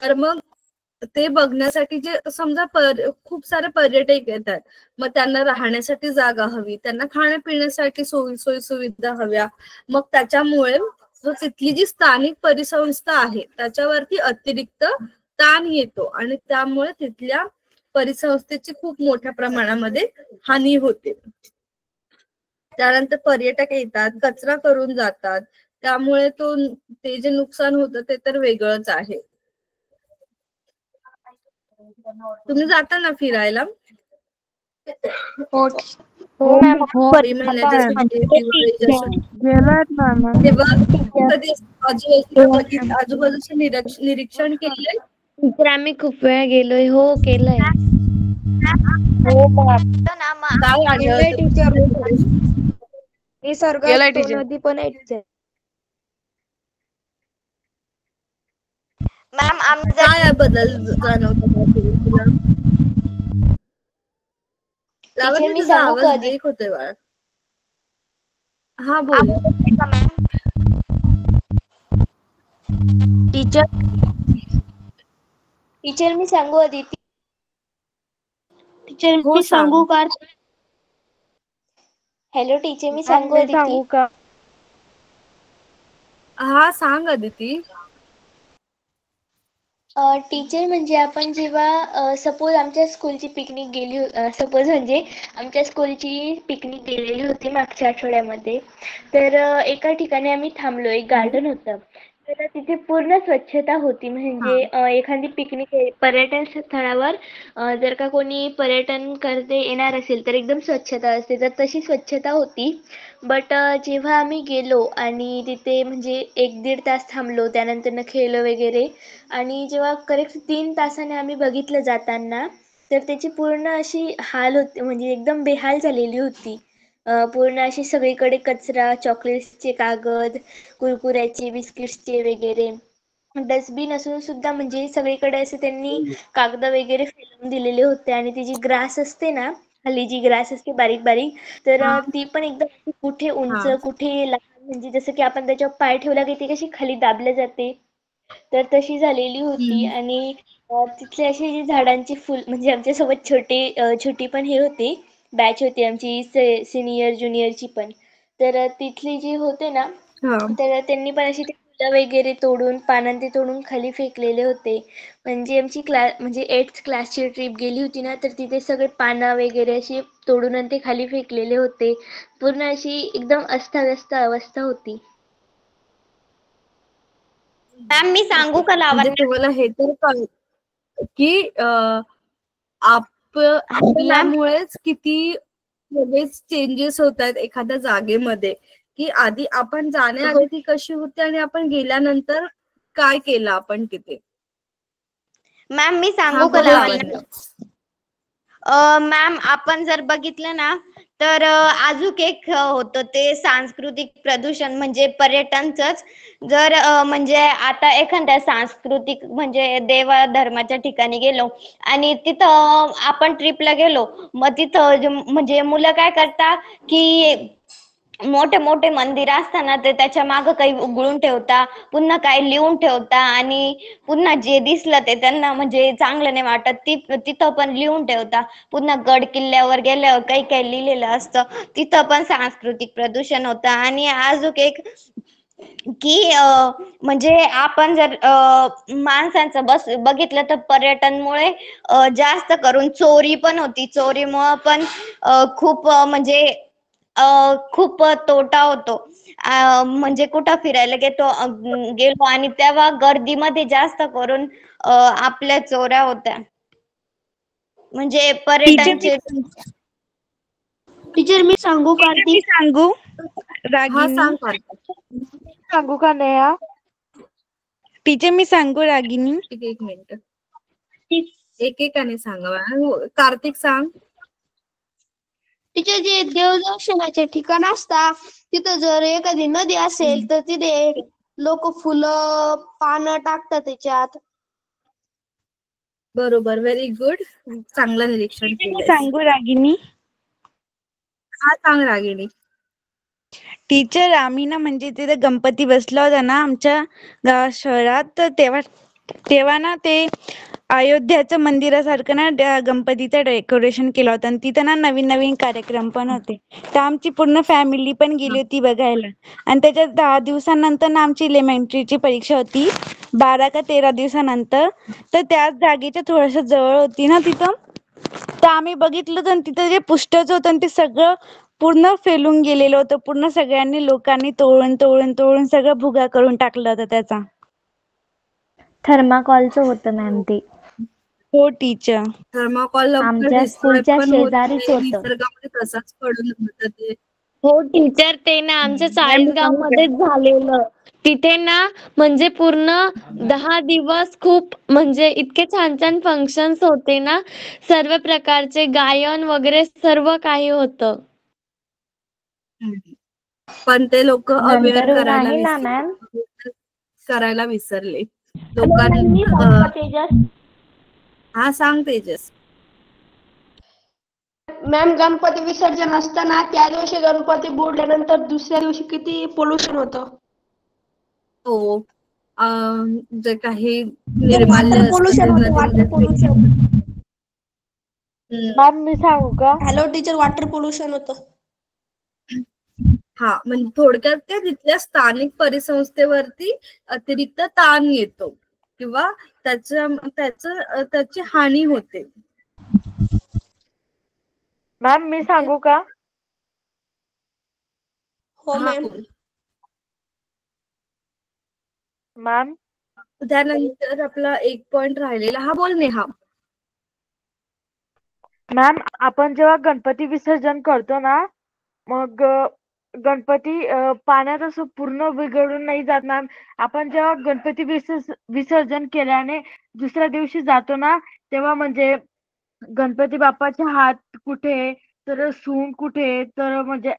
तर मग ते बघण्यासाठी जे समजा खूप सारे पर्यटक येतात, मग त्यांना राहण्यासाठी जागा हवी, त्यांना खाण्यापिण्यासाठी सोयी सुविधा हव्या. मग त्याच्यामुळे जो तिथली जी स्थानिक परिसंस्था आहे त्याच्यावरती अतिरिक्त ताण येतो आणि त्यामुळे तिथल्या परिसंस्थेची खूप मोठ्या प्रमाणामध्ये हानी होते. त्यानंतर पर्यटक येतात, कचरा करून जातात, त्यामुळे ते जे नुकसान होतं ते तर वेगळंच आहे. तुम्ही जाता ना फिरायला?
हो मॅम. हो
तेव्हा कधी आजूबाजूचं निरीक्षण केलंय?
टीचर आम्ही खूप वेळा गेलोय. हो केलंय.
काय आढळतं?
निसर्गात नदी पण आहे टीचर.
मॅम आम्ही
काय बदल जाणवतो तुला?
टीचर मी
तुझा
सांगू
आवाज
का
ब्रेक होतोय बाळा. हा बोल.
टीचर मी सांगू अदिती?
टीचर
हो,
मी सांगू का?
हॅलो टीचर मी सांगू अदिती?
का?
हा सांग अदिती.
टीचर म्हणजे आपण जेव्हा सपोज आमच्या स्कूलची पिकनिक गेली, सपोज म्हणजे आमच्या स्कूलची पिकनिक गेलेली होती मागच्या आठवड्यामध्ये. तर एका ठिकाणी आम्ही थांबलो, एक गार्डन होतं. तर तिथे पूर्ण स्वच्छता होती. म्हणजे एखादी पिकनिक पर्यटन स्थळावर जर का कोणी पर्यटन करते येणार असेल तर एकदम स्वच्छता असते, तर तशी स्वच्छता होती. बट जेव्हा आम्ही गेलो आणि तिथे म्हणजे 1-1.5 तास थांबलो, त्यानंतर खेळलो वगैरे, आणि जेव्हा करेक्ट 3 तासाने आम्ही बघितलं जाताना, तर त्याची पूर्ण अशी हाल होती, म्हणजे एकदम बेहाल झालेली होती. पूर्ण अशी सगळीकडे कचरा, चॉकलेट्सचे कागद, कुरकुऱ्याचे, बिस्किट्सचे वगैरे, डस्टबिन असून सुद्धा म्हणजे सगळीकडे असे त्यांनी कागद वगैरे फेकून दिलेले होते. आणि ती जी ग्रास असते ना, खाली जी ग्रास असते बारीक बारीक, तर ती पण एकदम कुठे उंच कुठे लहान, म्हणजे जसं की आपण त्याच्यावर पाय ठेवला की ती कशी खाली दाबल्या जाते, तर तशी झालेली होती. आणि तिथले अशी जी झाडांची फुल, म्हणजे आमच्यासोबत छोटी पण हे होती, बॅच होती आमची सिनियर ज्युनियरची पण. तर तिथली जी होते ना, तर त्यांनी पण अशी फुलं वगैरे तोडून पानं ते तोडून खाली फेकलेले होते. म्हणजे आमची म्हणजे 8th क्लासची ट्रिप गेली होती ना, तर तिथे सगळे पानं वगैरे अशी तोडून आणि ते खाली फेकलेले होते. पूर्ण अशी एकदम अस्ताव्यस्त अवस्था होती.
मॅम मी सांगू का
म्हणजे
लावण्य?
तुम्हाला हे तर कळलं की
मॅम
आपल्यामुळेच किती लगेच चेंजेस होत आहेत एखाद्या जागेमध्ये, की आधी आपण जाण्याआधी ती कशी होती आणि आपण गेल्यानंतर काय केलं आपण तिथे.
मॅम मी
हा
सांगू का
बोल
लावण्य?
लावण्य.
मॅम आपण जर बघितलं ना तर अजून एक होतं ते सांस्कृतिक प्रदूषण म्हणजे पर्यटनचंच. जर म्हणजे आता एखाद्या सांस्कृतिक म्हणजे देवा धर्माच्या ठिकाणी गेलो आणि तिथं आपण ट्रिपला गेलो, मग तिथं म्हणजे मुलं काय करतात की मोठे मोठे मंदिर असताना ते त्याच्या मागं काही उघडून ठेवता, पुन्हा काही लिहून ठेवता आणि पुन्हा जे दिसलं ते त्यांना म्हणजे चांगलं नाही वाटत तिथं पण लिहून ठेवता. पुन्हा गड किल्ल्यावर गेल्यावर काही काही लिहिलेलं असतं, तिथं पण सांस्कृतिक प्रदूषण होतं. आणि अजून एक की म्हणजे आपण जर माणसांचं बघितलं तर पर्यटनमुळे जास्त करून चोरी पण होती. चोरीमुळं पण खूप म्हणजे खूप तोटा होतो. म्हणजे कुठं फिरायला गेलो आणि तेव्हा गर्दीमध्ये जास्त करून आपल्या चोऱ्या होत्या. म्हणजे पर्यटनचे
टीचर मी सांगू कार्तिक?
सांगू
हा
रागिनी?
सांग कार्तिक.
सांगू का नेहा?
टीचर मी सांगू रागिनी?
एक मिनिट, एकेकाने सांगा. कार्तिक सांग.
टीचर जे देवदर्शनाचे ठिकाण असतात तिथं जर एखादी नदी असेल तर तिथे लोक फुलं पानं टाकतात त्याच्यात.
बरोबर, व्हेरी गुड, चांगलं निरीक्षण
टीचर मी
केलंय.
सांगू रागिनी?
हा सांग रागिनी.
टीचर आम्ही ना म्हणजे तिथे गणपती बसला होता ना आमच्या शहरात, तर तेव्हा ना ते अयोध्याचं मंदिरासारखं ना गणपतीचं डेकोरेशन केलं होतं आणि तिथं ना नवीन नवीन कार्यक्रम पण होते. तर आमची पूर्ण फॅमिली पण गेली होती बघायला. आणि त्याच्या 10 दिवसानंतर ना आमची एलिमेंटरीची परीक्षा होती, 12 का 13 दिवसानंतर. तर त्याच जागेच्या थोडंसं जवळ होती ना तिथं, तर आम्ही बघितलं तर तिथं जे पुष्टच होतं ते सगळं पूर्ण फेलून गेलेलं होतं. पूर्ण सगळ्यांनी लोकांनी तोडून तोडून तोडून सगळं भुगा करून टाकलं होतं त्याचा.
थर्माकोलचं होतं मॅम ते.
हो टीचर.
थर्माकोल लवकर
आमच्या
डिस्ट्रॉय
स्कूलच्या
पण होत
शेजारीच
नाही,
होतं.
निसर्गामध्ये तसाच पडून होतं ते.
हो टीचर, ते ना आमच्या चाळीसगाव मध्येच झालेलं. तिथे ना म्हणजे पूर्ण 10 दिवस खूप म्हणजे इतके छान छान फंक्शन्स होते ना, सर्व प्रकारचे गायन वगैरे सर्व काही होतं.
पण ते लोक अवेअर
नंतर आहे ना मॅम.
करायला विसरले
मी सांगू
लोकांना.
का तेजस?
हा सांग तेजस.
मॅम गणपती विसर्जन असताना त्या दिवशी गणपती बुडल्यानंतर दुसऱ्या दिवशी किती पोल्युशन होतं.
हो, जे काही निर्माल्य
वॉटर
असतं ते
पोल्युशन होतं,
नदीमध्ये
वॉटर पोल्युशन.
मॅम मी सांगू का?
हॅलो टीचर, वॉटर पोल्युशन होतं.
हा, म्हणजे थोडक्यात ते तिथल्या स्थानिक परिसंस्थेवरती अतिरिक्त ताण येतो किंवा त्याची हानी होते.
मॅम मी सांगू का?
हो
हा,
मॅम.
मॅम
त्यानंतर आपला एक पॉइंट राहिलेला. हा बोल नेहा.
मॅम आपण जेव्हा गणपती विसर्जन करतो ना, मग गणपती पाण्यात असं पूर्ण विरघळून नाही जात मॅम. आपण जेव्हा गणपती विसर्जन केल्याने दुसऱ्या दिवशी जातो ना, तेव्हा म्हणजे गणपती बाप्पाचे हात कुठे, तर सूंड कुठे, तर म्हणजे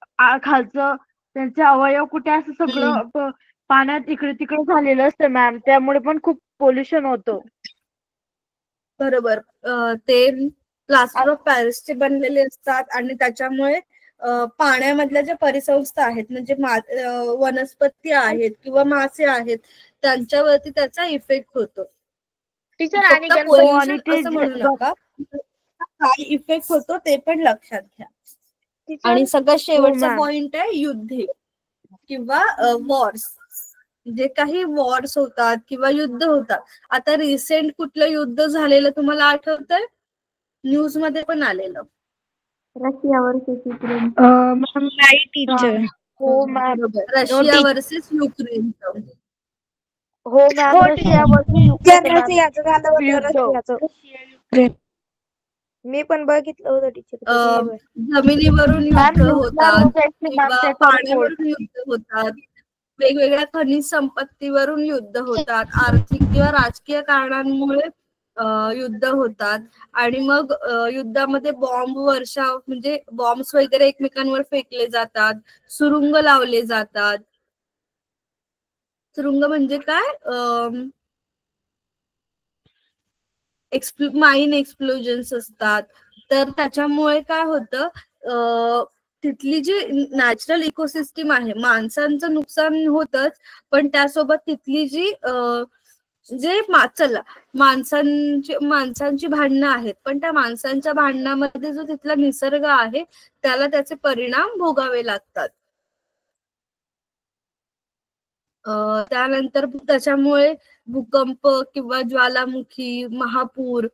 खालचं त्यांचे अवयव कुठे, असं सगळं पाण्यात इकडे तिकडे झालेलं असतं मॅम. त्यामुळे पण खूप पोल्युशन होतं.
बरोबर, ते प्लास्टर ऑफ पॅरिसचे बनलेले असतात आणि त्याच्यामुळे पाण्यामधल्या ज्या परिसंस्था आहेत म्हणजे वनस्पती आहेत किंवा मासे आहेत त्यांच्यावरती त्याचा इफेक्ट होतो.
टीचर आणि
फक्त
आणि
पोल्युशन
ते
असं म्हणू नका, काय इफेक्ट होतो ते पण लक्षात घ्या. आणि
टीचर
सगळ्यात
हो
शेवटचा
मॅम.
पॉइंट आहे युद्धे किंवा वॉर्स. जे काही वॉर्स होतात किंवा युद्ध होतात. आता रिसेंट कुठलं युद्ध झालेलं तुम्हाला आठवतंय? न्यूज मध्ये पण आलेलं.
Russia versus Ukraine.
मॅम नाही टीचर.
हो मॅम.
बरोबर, रशिया वर्सेस युक्रेनचं.
हो मॅम, रशियावरती
याचं झालं होतं
युद्ध.
रशियाचं. मी पण बघितलं होतं टीचर.
जमिनीवरून युद्ध होतात किंवा
मॅम,
पाण्यावरून युद्ध होतात, वेगवेगळ्या खनिज संपत्तीवरून युद्ध होतात, आर्थिक किंवा राजकीय कारणांमुळे युद्ध होतात. आणि मग युद्धामध्ये बॉम्ब वर्षाव म्हणजे बॉम्ब्स वगैरे एकमेकांवर फेकले जातात, सुरुंग लावले जातात. सुरुंग म्हणजे काय? माइन एक्सप्लोजन्स असतात. तर त्याच्यामुळे काय होतं, तिथली जी नॅचरल इकोसिस्टीम आहे, माणसांचं नुकसान होतच, पण त्यासोबत तिथली जी जे माणसांची भांडणं आहेत, पण त्या माणसांच्या भांडणामध्ये जो तिथला निसर्ग आहे त्याला त्याचे परिणाम भोगावे लागतात. त्यानंतर त्याच्यामुळे भूकंप किंवा ज्वालामुखी, महापूर,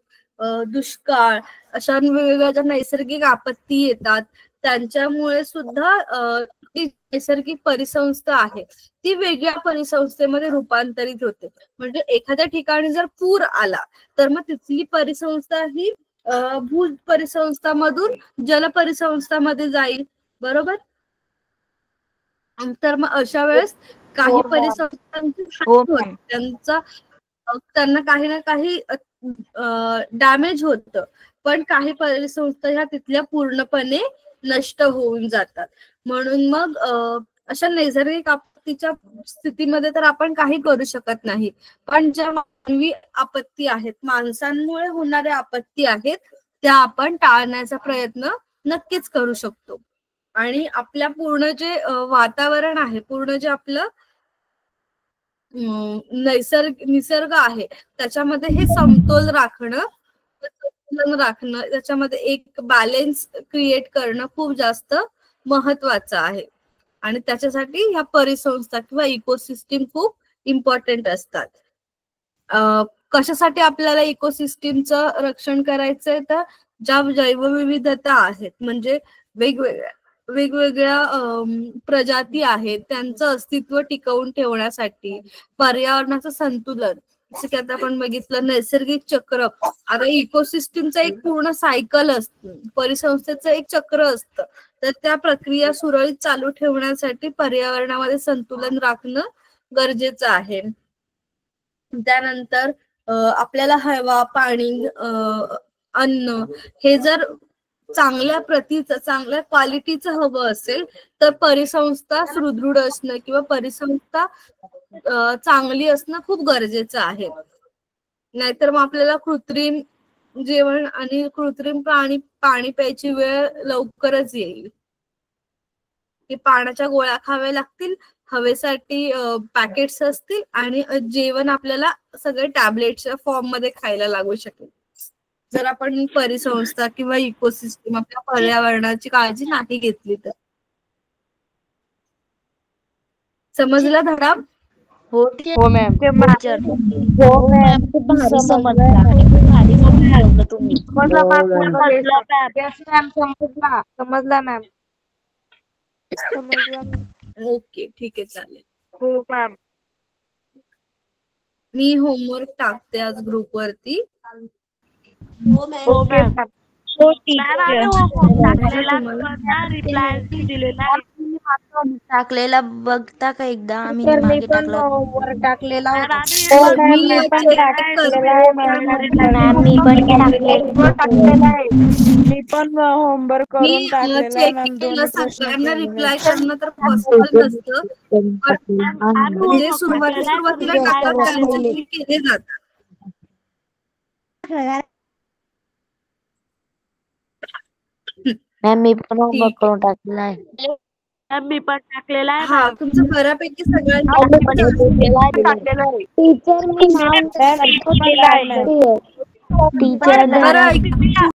दुष्काळ अशा वेगवेगळ्या ज्या नैसर्गिक आपत्ती येतात, त्यांच्यामुळे सुद्धा नैसर्गिक परिसंस्था आहे ती वेगळ्या परिसंस्थेमध्ये रूपांतरित होते. म्हणजे एखाद्या ठिकाणी जर पूर आला तर मग तिथली परिसंस्था ही भू परिसंस्थामधून जल परिसंस्थामध्ये जाईल, बरोबर. तर मग अशा वेळेस काही परिसंस्थांची त्यांना काही ना काही डॅमेज होतं, पण काही परिसंस्था ह्या तिथल्या पूर्णपणे नष्ट होऊन जातात. म्हणून मग अशा नैसर्गिक आपत्तीच्या स्थितीमध्ये तर आपण काही करू शकत नाही, पण ज्या मानवी आपत्ती आहेत, माणसांमुळे होणाऱ्या आपत्ती आहेत, त्या आपण टाळण्याचा प्रयत्न नक्कीच करू शकतो. आणि आपल्या पूर्ण जे वातावरण आहे, पूर्ण जे आपलं निसर्ग आहे, त्याच्यामध्ये हे समतोल राखणं, त्याच्यामध्ये एक बॅलेन्स क्रिएट करणं खूप जास्त महत्वाचं आहे. आणि त्याच्यासाठी ह्या परिसंस्था किंवा इकोसिस्टीम खूप इम्पॉर्टंट असतात. कशासाठी आपल्याला इकोसिस्टीमचं रक्षण करायचंय? तर ज्या जैवविविधता आहेत, म्हणजे वेगवेगळ्या प्रजाती आहेत, त्यांचं अस्तित्व टिकवून ठेवण्यासाठी, पर्यावरणाचं संतुलन, जसं की आता आपण बघितलं नैसर्गिक चक्र. आता इकोसिस्टीमचं एक पूर्ण सायकल असतं, परिसंस्थेचं एक चक्र असतं, तर त्या प्रक्रिया सुरळीत चालू ठेवण्यासाठी पर्यावरणामध्ये संतुलन राखणं गरजेचं आहे. त्यानंतर आपल्याला हवा, पाणी, अन्न हे जर चांगल्या प्रतीचं, चांगल्या क्वालिटीचं हवं असेल तर परिसंस्था सुदृढ असणं किंवा परिसंस्था चांगली असणं खूप गरजेचं आहे. नाहीतर मग आपल्याला कृत्रिम जेवण आणि कृत्रिम पाणी प्यायची वेळ लवकरच येईल, की पाण्याच्या गोळ्या खाव्या लागतील, हवेसाठी पॅकेट्स असतील, आणि जेवण आपल्याला सगळे टॅबलेटच्या फॉर्म मध्ये खायला लागू शकेल, जर आपण परिसंस्था किंवा इकोसिस्टीम, आपल्या पर्यावरणाची काळजी नाही घेतली तर. समजला धडा?
हो मॅम.
हो मॅम, खूप भारी समजलं आणि खूप भारी समजावलं तुम्ही.
समजला मॅम.
ओके, ठीक आहे, चालेल.
हो मॅम.
मी होमवर्क टाकते आज ग्रुप वरती.
Okay ma'am.
हो टीचर.
टाकलेला बघता का एकदा? आम्ही मागे टाकला
वर टाकलेला होता.
मी पण टाकलेला आहे.
मी पण होमवर्क करून टाकलेला आहे मॅम.
सगळ्यांना रिप्लाय करणं तर पॉसिबल नसतं, पण जे सुरुवातीला टाकतात त्यांचे केले जातात.
मॅम मी पण होमवर्क करून टाकलेला आहे.
मी पण टाकलेला आहे.
हा, तुमचं बऱ्यापैकी सगळ्यांनी
टाकलेला आहे. टीचर मी नाव
टीचर
टीचर